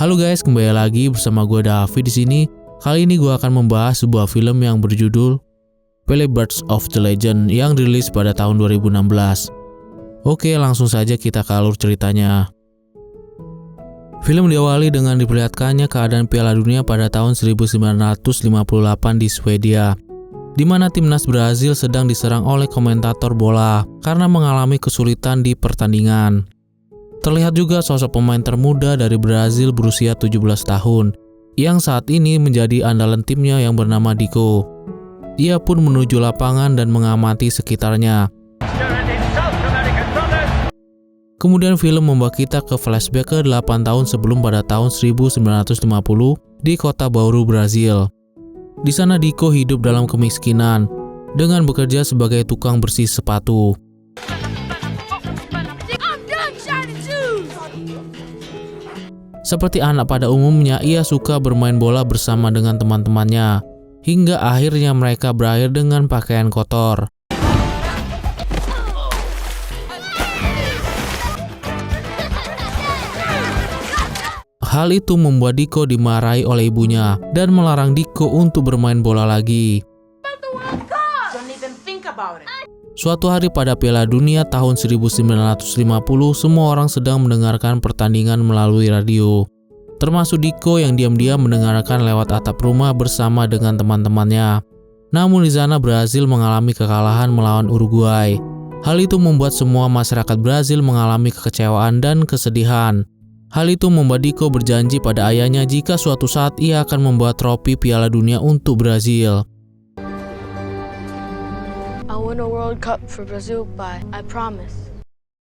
Halo guys, kembali lagi bersama gue Davi di sini. Kali ini gue akan membahas sebuah film yang berjudul Pele Birds of the Legend yang rilis pada tahun 2016. Oke, langsung saja kita ke alur ceritanya. Film diawali dengan diperlihatkannya keadaan Piala Dunia pada tahun 1958 di Swedia, di mana timnas Brazil sedang diserang oleh komentator bola karena mengalami kesulitan di pertandingan. Terlihat juga sosok pemain termuda dari Brazil berusia 17 tahun, yang saat ini menjadi andalan timnya yang bernama Deco. Ia pun menuju lapangan dan mengamati sekitarnya. Kemudian film membawa kita ke flashback ke 8 tahun sebelum pada tahun 1950 di kota Bauru, Brazil. Di sana Deco hidup dalam kemiskinan dengan bekerja sebagai tukang bersih sepatu. Seperti anak pada umumnya, ia suka bermain bola bersama dengan teman-temannya, hingga akhirnya mereka berakhir dengan pakaian kotor. Hal itu membuat Deco dimarahi oleh ibunya dan melarang Deco untuk bermain bola lagi. Suatu hari pada Piala Dunia tahun 1950, semua orang sedang mendengarkan pertandingan melalui radio, termasuk Deco yang diam-diam mendengarkan lewat atap rumah bersama dengan teman-temannya. Namun di sana Brazil mengalami kekalahan melawan Uruguay. Hal itu membuat semua masyarakat Brazil mengalami kekecewaan dan kesedihan. Hal itu membuat Deco berjanji pada ayahnya jika suatu saat ia akan membawa trofi Piala Dunia untuk Brazil. I win a World Cup for Brazil, but I promise.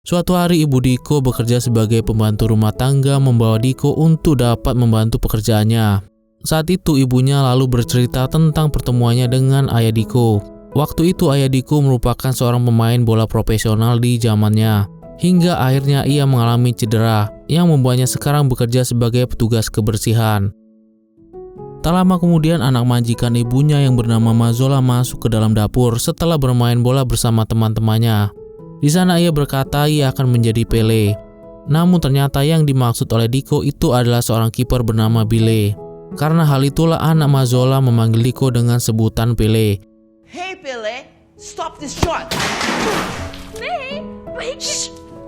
Suatu hari ibu Deco bekerja sebagai pembantu rumah tangga membawa Deco untuk dapat membantu pekerjaannya. Saat itu ibunya lalu bercerita tentang pertemuannya dengan ayah Deco. Waktu itu ayah Deco merupakan seorang pemain bola profesional di zamannya. Hingga akhirnya ia mengalami cedera yang membuatnya sekarang bekerja sebagai petugas kebersihan. Tak lama kemudian anak majikan ibunya yang bernama Mazzola masuk ke dalam dapur setelah bermain bola bersama teman-temannya. Di sana ia berkata ia akan menjadi Pele. Namun ternyata yang dimaksud oleh Deco itu adalah seorang kiper bernama Bile. Karena hal itulah anak Mazzola memanggil Deco dengan sebutan Pele. Hey Pele, stop this shot.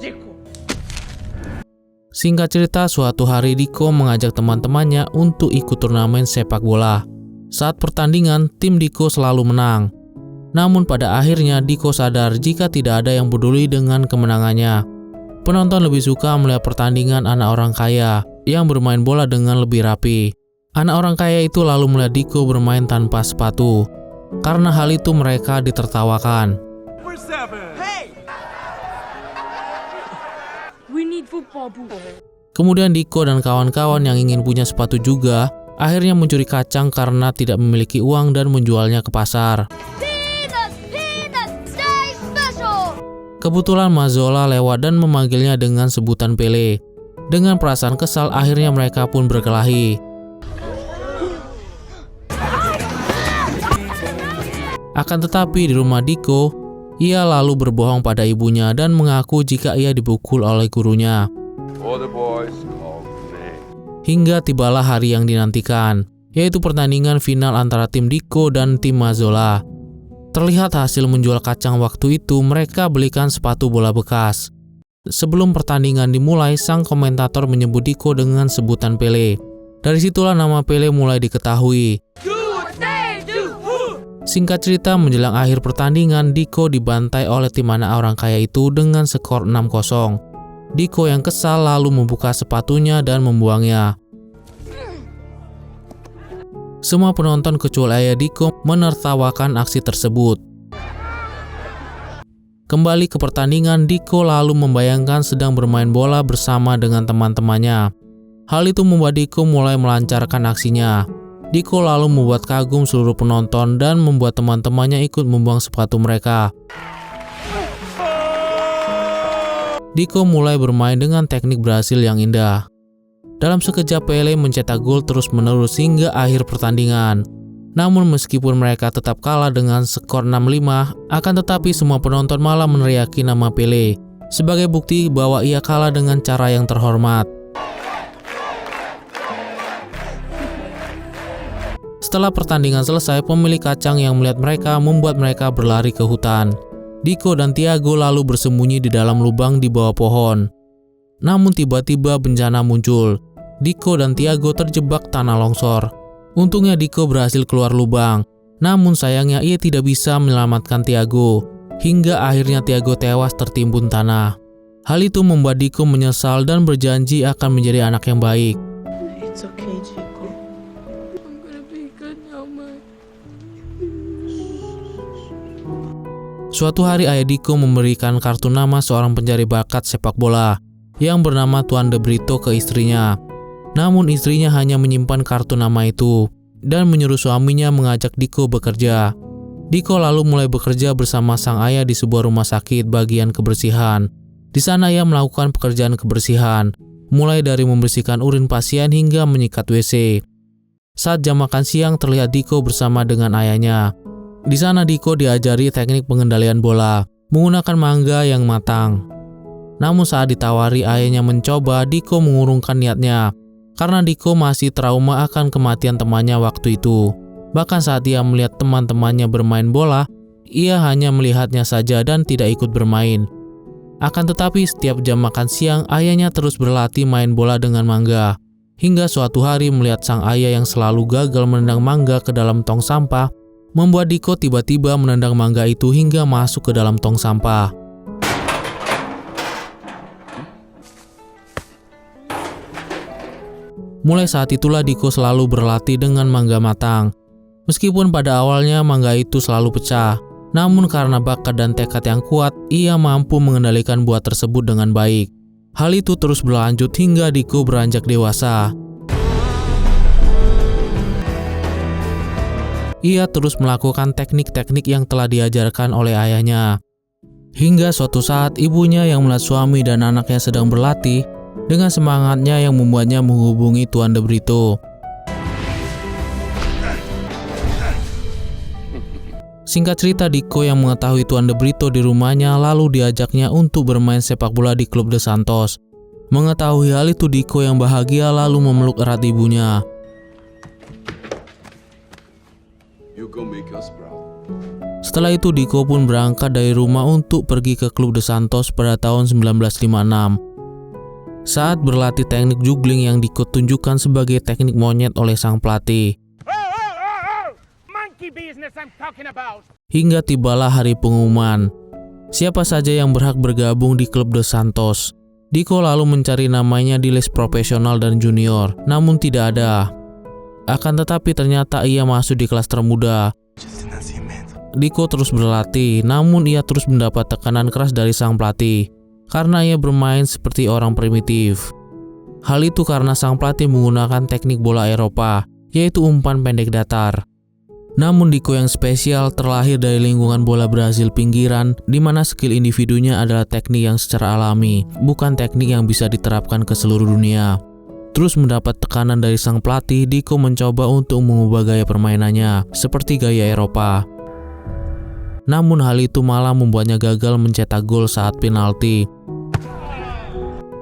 Deco. Singkat cerita, suatu hari Deco mengajak teman-temannya untuk ikut turnamen sepak bola. Saat pertandingan, tim Deco selalu menang. Namun pada akhirnya Deco sadar jika tidak ada yang peduli dengan kemenangannya. Penonton lebih suka melihat pertandingan anak orang kaya yang bermain bola dengan lebih rapi. Anak orang kaya itu lalu melihat Deco bermain tanpa sepatu. Karena hal itu mereka ditertawakan. Hey! We need football, boo. Kemudian Deco dan kawan-kawan yang ingin punya sepatu juga akhirnya mencuri kacang karena tidak memiliki uang dan menjualnya ke pasar. Kebetulan Mazzola lewat dan memanggilnya dengan sebutan Pele. Dengan perasaan kesal akhirnya mereka pun berkelahi. Akan tetapi di rumah Deco, ia lalu berbohong pada ibunya dan mengaku jika ia dipukul oleh gurunya. Hingga tibalah hari yang dinantikan, yaitu pertandingan final antara tim Deco dan tim Mazzola. Terlihat hasil menjual kacang waktu itu mereka belikan sepatu bola bekas. Sebelum pertandingan dimulai, sang komentator menyebut Deco dengan sebutan Pele. Dari situlah nama Pele mulai diketahui. Singkat cerita, menjelang akhir pertandingan, Deco dibantai oleh tim anak orang kaya itu dengan skor 6-0. Deco yang kesal lalu membuka sepatunya dan membuangnya. Semua penonton kecuali ayah Deco menertawakan aksi tersebut. Kembali ke pertandingan, Deco lalu membayangkan sedang bermain bola bersama dengan teman-temannya. Hal itu membuat Deco mulai melancarkan aksinya. Deco lalu membuat kagum seluruh penonton dan membuat teman-temannya ikut membuang sepatu mereka. Deco mulai bermain dengan teknik Brasil yang indah. Dalam sekejap Pele mencetak gol terus-menerus hingga akhir pertandingan. Namun meskipun mereka tetap kalah dengan skor 6-5, akan tetapi semua penonton malah meneriaki nama Pele sebagai bukti bahwa ia kalah dengan cara yang terhormat. Setelah pertandingan selesai, pemilik kacang yang melihat mereka membuat mereka berlari ke hutan. Diko dan Tiago lalu bersembunyi di dalam lubang di bawah pohon. Namun tiba-tiba bencana muncul. Diko dan Tiago terjebak tanah longsor. Untungnya Diko berhasil keluar lubang. Namun sayangnya ia tidak bisa menyelamatkan Tiago. Hingga akhirnya Tiago tewas tertimbun tanah. Hal itu membuat Diko menyesal dan berjanji akan menjadi anak yang baik. It's okay, Jacob. I'm gonna be good now, man. Suatu hari ayah Diko memberikan kartu nama seorang pencari bakat sepak bola yang bernama Tuan De Brito ke istrinya. Namun istrinya hanya menyimpan kartu nama itu dan menyuruh suaminya mengajak Diko bekerja. Diko lalu mulai bekerja bersama sang ayah di sebuah rumah sakit bagian kebersihan. Di sana ia melakukan pekerjaan kebersihan, mulai dari membersihkan urin pasien hingga menyikat WC. Saat jam makan siang terlihat Diko bersama dengan ayahnya. Di sana Diko diajari teknik pengendalian bola menggunakan mangga yang matang. Namun saat ditawari ayahnya mencoba, Diko mengurungkan niatnya karena Diko masih trauma akan kematian temannya waktu itu. Bahkan saat ia melihat teman-temannya bermain bola, ia hanya melihatnya saja dan tidak ikut bermain. Akan tetapi setiap jam makan siang ayahnya terus berlatih main bola dengan mangga. Hingga suatu hari melihat sang ayah yang selalu gagal menendang mangga ke dalam tong sampah, membuat Diko tiba-tiba menendang mangga itu hingga masuk ke dalam tong sampah. Mulai saat itulah Diko selalu berlatih dengan mangga matang. Meskipun pada awalnya mangga itu selalu pecah, namun karena bakat dan tekad yang kuat, ia mampu mengendalikan buah tersebut dengan baik. Hal itu terus berlanjut hingga Diko beranjak dewasa. Ia terus melakukan teknik-teknik yang telah diajarkan oleh ayahnya. Hingga suatu saat ibunya yang melihat suami dan anaknya sedang berlatih, dengan semangatnya yang membuatnya menghubungi Tuan De Brito. Singkat cerita, Diko yang mengetahui Tuan De Brito di rumahnya lalu diajaknya untuk bermain sepak bola di klub De Santos. Mengetahui hal itu, Diko yang bahagia lalu memeluk erat ibunya. Setelah itu Diko pun berangkat dari rumah untuk pergi ke klub De Santos pada tahun 1956. Saat berlatih teknik juggling yang Diko tunjukkan sebagai teknik monyet oleh sang pelatih. Hingga tibalah hari pengumuman. Siapa saja yang berhak bergabung di klub De Santos. Diko lalu mencari namanya di list profesional dan junior, namun tidak ada. Akan tetapi ternyata ia masuk di kelas termuda. Diko terus berlatih, namun ia terus mendapat tekanan keras dari sang pelatih karena ia bermain seperti orang primitif. Hal itu karena sang pelatih menggunakan teknik bola Eropa, yaitu umpan pendek datar. Namun Diko yang spesial terlahir dari lingkungan bola Brazil pinggiran, di mana skill individunya adalah teknik yang secara alami, bukan teknik yang bisa diterapkan ke seluruh dunia. Terus mendapat tekanan dari sang pelatih, Diko mencoba untuk mengubah gaya permainannya seperti gaya Eropa. Namun hal itu malah membuatnya gagal mencetak gol saat penalti.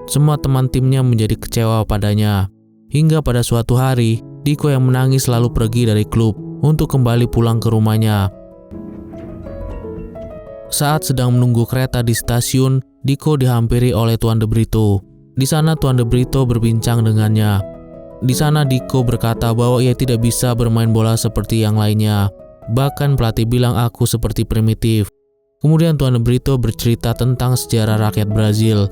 Semua teman timnya menjadi kecewa padanya. Hingga pada suatu hari, Diko yang menangis lalu pergi dari klub untuk kembali pulang ke rumahnya. Saat sedang menunggu kereta di stasiun, Diko dihampiri oleh Tuan De Brito. Di sana Tuan De Brito berbincang dengannya. Di sana Diko berkata bahwa ia tidak bisa bermain bola seperti yang lainnya. Bahkan pelatih bilang aku seperti primitif. Kemudian Tuan De Brito bercerita tentang sejarah rakyat Brazil,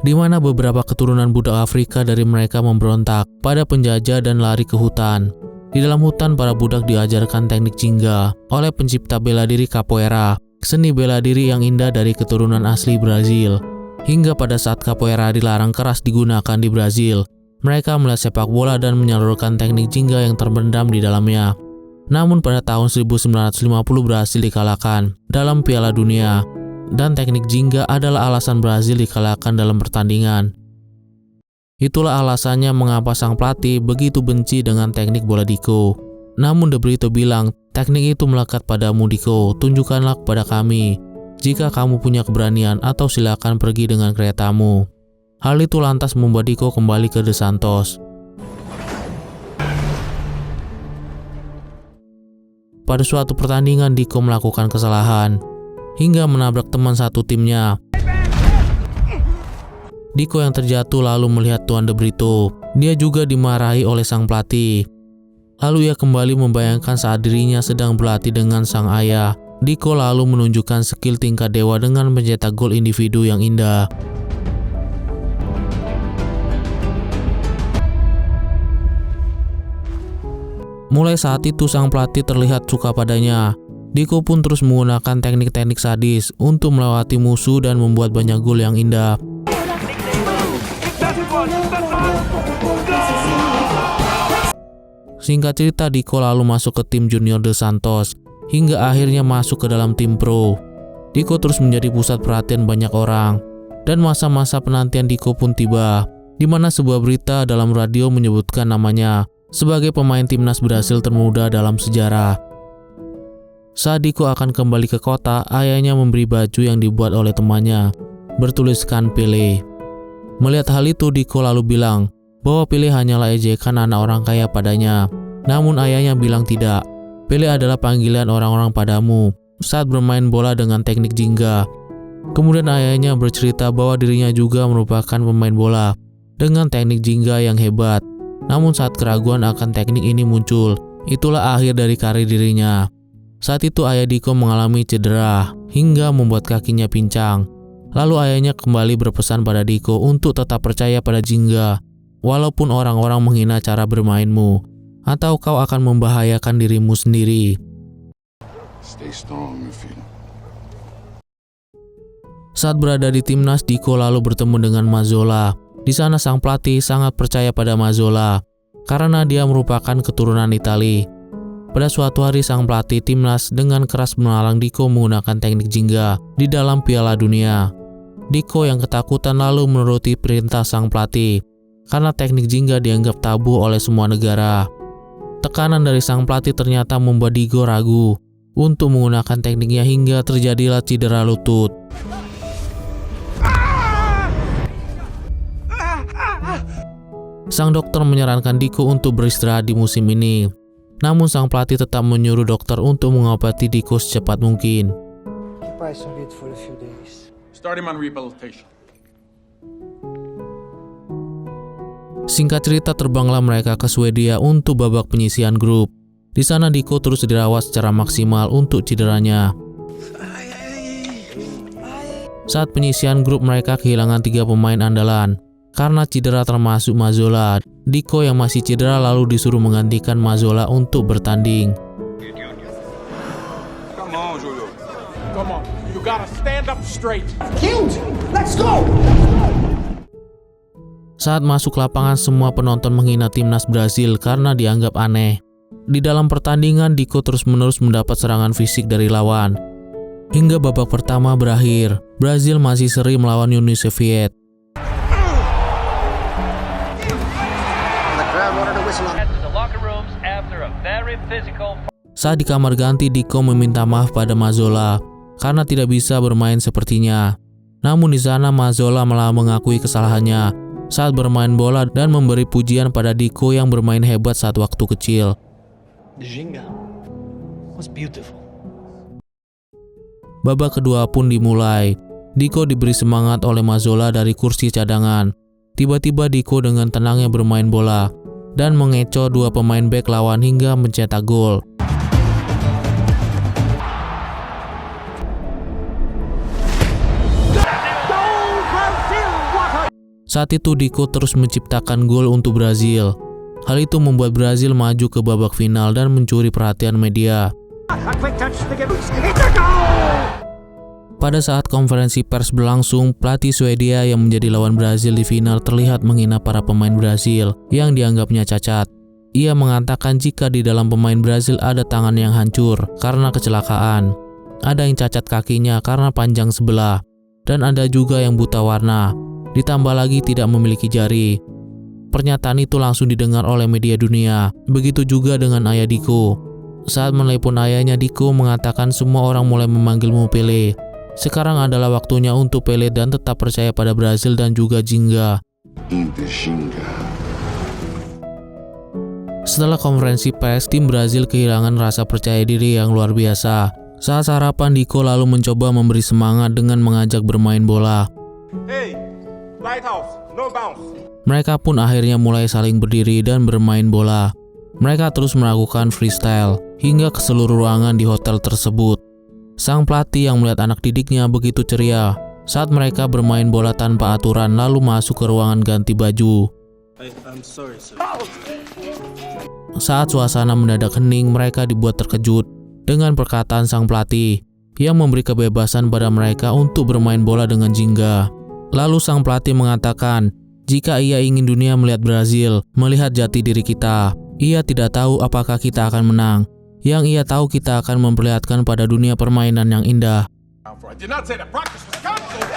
di mana beberapa keturunan budak Afrika dari mereka memberontak pada penjajah dan lari ke hutan. Di dalam hutan, para budak diajarkan teknik jingga oleh pencipta bela diri capoeira, seni bela diri yang indah dari keturunan asli Brazil. Hingga pada saat capoeira dilarang keras digunakan di Brazil, mereka melihat sepak bola dan menyalurkan teknik jingga yang terpendam di dalamnya. Namun pada tahun 1950 berhasil dikalahkan dalam Piala Dunia, dan teknik jingga adalah alasan Brazil dikalahkan dalam pertandingan. Itulah alasannya mengapa sang pelatih begitu benci dengan teknik bola Diko. Namun De Brito bilang, teknik itu melekat padamu Diko, tunjukkanlah kepada kami. Jika kamu punya keberanian atau silakan pergi dengan keretamu. Hal itu lantas membuat Diko kembali ke De Santos. Pada suatu pertandingan, Diko melakukan kesalahan hingga menabrak teman satu timnya. Diko yang terjatuh lalu melihat Tuan De Brito. Dia juga dimarahi oleh sang pelatih. Lalu ia kembali membayangkan saat dirinya sedang berlatih dengan sang ayah. Diko lalu menunjukkan skill tingkat dewa dengan mencetak gol individu yang indah. Mulai saat itu sang pelatih terlihat suka padanya. Diko pun terus menggunakan teknik-teknik sadis untuk melewati musuh dan membuat banyak gol yang indah. Singkat cerita, Diko lalu masuk ke tim Junior De Santos hingga akhirnya masuk ke dalam tim pro. Diko terus menjadi pusat perhatian banyak orang, dan masa-masa penantian Diko pun tiba, di mana sebuah berita dalam radio menyebutkan namanya sebagai pemain timnas Brasil termuda dalam sejarah. Saat Diko akan kembali ke kota, ayahnya memberi baju yang dibuat oleh temannya, bertuliskan Pele. Melihat hal itu, Diko lalu bilang bahwa Pele hanyalah ejekan anak orang kaya padanya. Namun ayahnya bilang tidak. Pele adalah panggilan orang-orang padamu saat bermain bola dengan teknik jingga. Kemudian ayahnya bercerita bahwa dirinya juga merupakan pemain bola dengan teknik jingga yang hebat. Namun saat keraguan akan teknik ini muncul, itulah akhir dari karir dirinya. Saat itu ayah Diko mengalami cedera hingga membuat kakinya pincang. Lalu ayahnya kembali berpesan pada Diko untuk tetap percaya pada jingga, walaupun orang-orang menghina cara bermainmu, atau kau akan membahayakan dirimu sendiri. Stay strong, Mufina. Saat berada di timnas, Diko lalu bertemu dengan Mazzola. Di sana sang pelatih sangat percaya pada Mazzola karena dia merupakan keturunan Itali. Pada suatu hari sang pelatih timnas dengan keras melarang Diko menggunakan teknik jingga di dalam Piala Dunia. Diko yang ketakutan lalu menuruti perintah sang pelatih karena teknik jingga dianggap tabu oleh semua negara. Tekanan dari sang pelatih ternyata membuat Diko ragu untuk menggunakan tekniknya hingga terjadilah cedera lutut. Sang dokter menyarankan Diko untuk beristirahat di musim ini. Namun sang pelatih tetap menyuruh dokter untuk mengobati Diko secepat mungkin. Start him on rehabilitation. Singkat cerita, terbanglah mereka ke Swedia untuk babak penyisihan grup. Di sana Diko terus dirawat secara maksimal untuk cederanya. Saat penyisihan grup, mereka kehilangan 3 pemain andalan karena cedera, termasuk Mazzola. Diko yang masih cedera lalu disuruh menggantikan Mazzola untuk bertanding. Come on, Julio. Come on, you gotta stand up straight. Let's go! Saat masuk lapangan, semua penonton menghina timnas Brasil karena dianggap aneh. Di dalam pertandingan, Diko terus-menerus mendapat serangan fisik dari lawan. Hingga babak pertama berakhir, Brasil masih seri melawan Uni Soviet. Saat di kamar ganti, Diko meminta maaf pada Mazzola karena tidak bisa bermain sepertinya. Namun di sana Mazzola malah mengakui kesalahannya saat bermain bola dan memberi pujian pada Diko yang bermain hebat saat waktu kecil. The Jenga was beautiful. Babak kedua pun dimulai. Diko diberi semangat oleh Mazzola dari kursi cadangan. Tiba-tiba Diko dengan tenangnya bermain bola dan mengecoh 2 pemain bek lawan hingga mencetak gol. Saat itu Diko terus menciptakan gol untuk Brazil. Hal itu membuat Brazil maju ke babak final dan mencuri perhatian media. Pada saat konferensi pers berlangsung, pelatih Swedia yang menjadi lawan Brazil di final terlihat menghina para pemain Brazil yang dianggapnya cacat. Ia mengatakan jika di dalam pemain Brazil ada tangan yang hancur karena kecelakaan, ada yang cacat kakinya karena panjang sebelah, dan ada juga yang buta warna, ditambah lagi tidak memiliki jari. Pernyataan itu langsung didengar oleh media dunia. Begitu juga dengan ayah Diko. Saat menelepon ayahnya, Diko mengatakan semua orang mulai memanggilmu Pele. Sekarang adalah waktunya untuk Pele dan tetap percaya pada Brasil dan juga Jingga. Setelah konferensi pers, tim Brazil kehilangan rasa percaya diri yang luar biasa. Saat sarapan, Deco lalu mencoba memberi semangat dengan mengajak bermain bola. Hey, lighthouse, no bounce. Mereka pun akhirnya mulai saling berdiri dan bermain bola. Mereka terus melakukan freestyle hingga ke seluruh ruangan di hotel tersebut. Sang pelatih yang melihat anak didiknya begitu ceria saat mereka bermain bola tanpa aturan lalu masuk ke ruangan ganti baju. I'm sorry, sir. Saat suasana mendadak hening, mereka dibuat terkejut dengan perkataan sang pelatih yang memberi kebebasan pada mereka untuk bermain bola dengan jingga. Lalu sang pelatih mengatakan, jika ia ingin dunia melihat Brazil, melihat jati diri kita, ia tidak tahu apakah kita akan menang. Yang ia tahu kita akan memperlihatkan pada dunia permainan yang indah. I did not say that practice was canceled.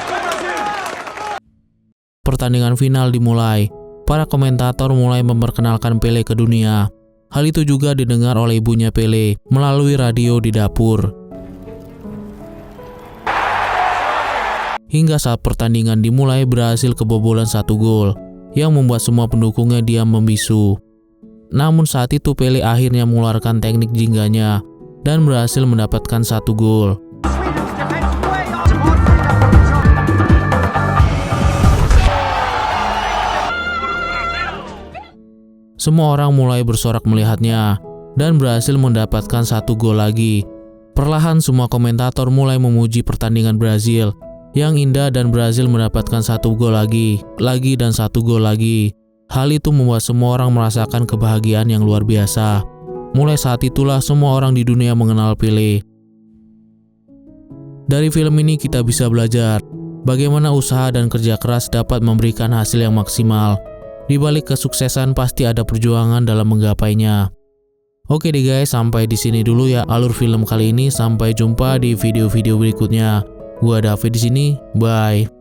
Pertandingan final dimulai. Para komentator mulai memperkenalkan Pele ke dunia. Hal itu juga didengar oleh ibunya Pele melalui radio di dapur. Hingga saat pertandingan dimulai, Brasil kebobolan 1 gol yang membuat semua pendukungnya diam membisu. Namun saat itu Pele akhirnya mengeluarkan teknik jingganya dan berhasil mendapatkan 1 gol. Semua orang mulai bersorak melihatnya dan berhasil mendapatkan 1 gol lagi. Perlahan semua komentator mulai memuji pertandingan Brazil yang indah dan Brazil mendapatkan 1 gol lagi dan 1 gol lagi. Hal itu membuat semua orang merasakan kebahagiaan yang luar biasa. Mulai saat itulah semua orang di dunia mengenal Pele. Dari film ini kita bisa belajar bagaimana usaha dan kerja keras dapat memberikan hasil yang maksimal. Di balik kesuksesan pasti ada perjuangan dalam menggapainya. Oke deh guys, sampai di sini dulu ya alur film kali ini. Sampai jumpa di video-video berikutnya. Gua David di sini. Bye.